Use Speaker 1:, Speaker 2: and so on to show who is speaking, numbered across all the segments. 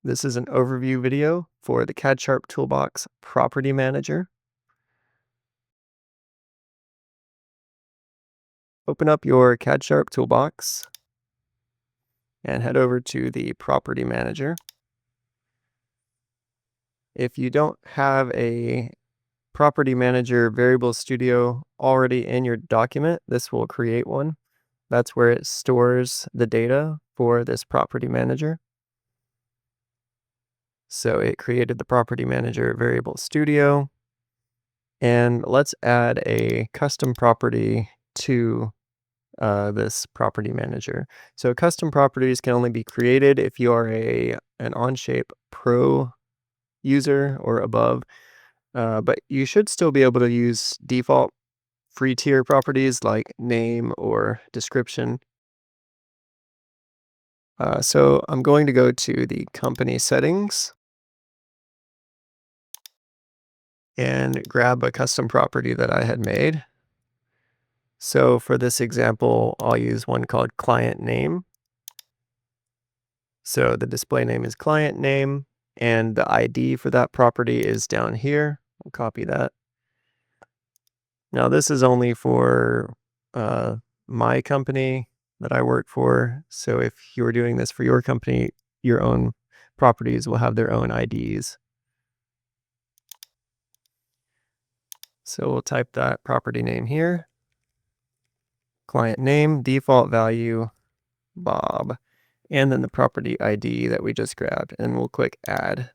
Speaker 1: This is an overview video for the CADSharp Toolbox Property Manager. Open up your CADSharp Toolbox and head over to the Property Manager. If you don't have a Property Manager Variable Studio already in your document, this will create one. That's where it stores the data for this Property Manager. So it created the Property Manager Variable Studio. And let's add a custom property to this property manager. So custom properties can only be created if you are an Onshape Pro user or above, but you should still be able to use default free tier properties like name or description. So I'm going to go to the company settings and grab a custom property that I had made. So for this example, I'll use one called client name. So the display name is client name, and the ID for that property is down here. I'll copy that. Now this is only for my company that I work for. So if you were doing this for your company, your own properties will have their own IDs. So we'll type that property name here. Client name, default value, Bob, and then the property ID that we just grabbed, and we'll click add.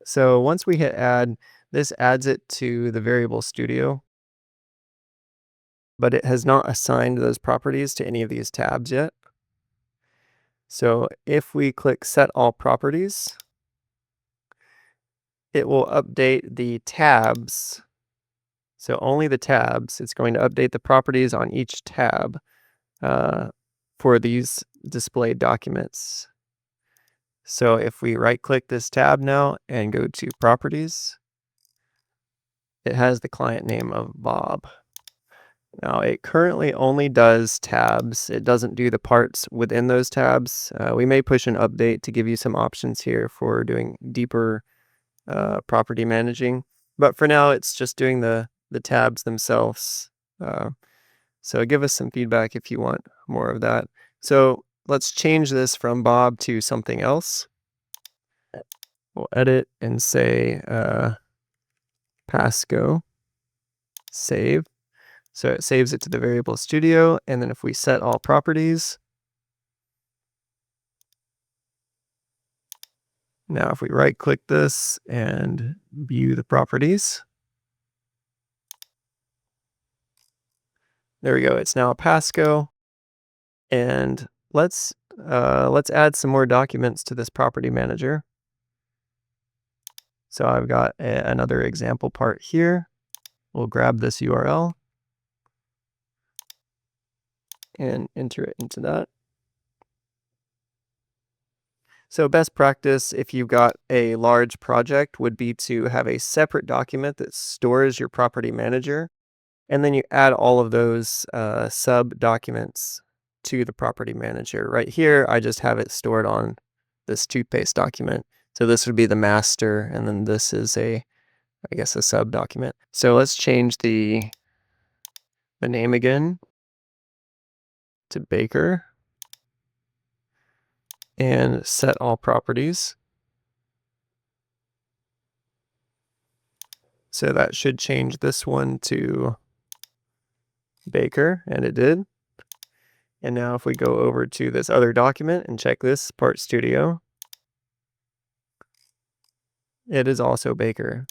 Speaker 1: So once we hit add, this adds it to the variable studio, but it has not assigned those properties to any of these tabs yet. So if we click set all properties, it will update the tabs. So only the tabs. It's going to update the properties on each tab for these displayed documents. So if we right click this tab now and go to properties, it has the client name of Bob. Now it currently only does tabs. It doesn't do the parts within those tabs. We may push an update to give you some options here for doing deeper property managing. But for now, it's just doing the tabs themselves. So give us some feedback if you want more of that. So let's change this from Bob to something else. We'll edit and say Pasco, save. So it saves it to the variable studio. And then if we set all properties, now if we right click this and view the properties, there we go. It's now a Pasco. And let's add some more documents to this property manager. So I've got another example part here. We'll grab this URL and enter it into that. So best practice, if you've got a large project, would be to have a separate document that stores your property manager, and then you add all of those sub documents to the property manager. Right here, I just have it stored on this toothpaste document. So this would be the master, and then this is I guess a sub document. So let's change the name again to Baker and set all properties. So that should change this one to Baker, and it did. And now if we go over to this other document and check this Part Studio, it is also Baker.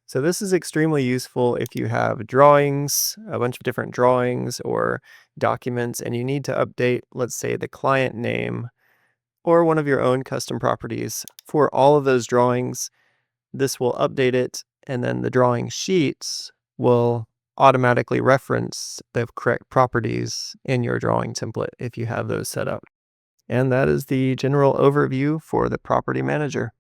Speaker 1: So this is extremely useful if you have drawings, a bunch of different drawings or documents, and you need to update, let's say, the client name or one of your own custom properties for all of those drawings. This will update it, and then the drawing sheets will automatically reference the correct properties in your drawing template if you have those set up. And that is the general overview for the property manager.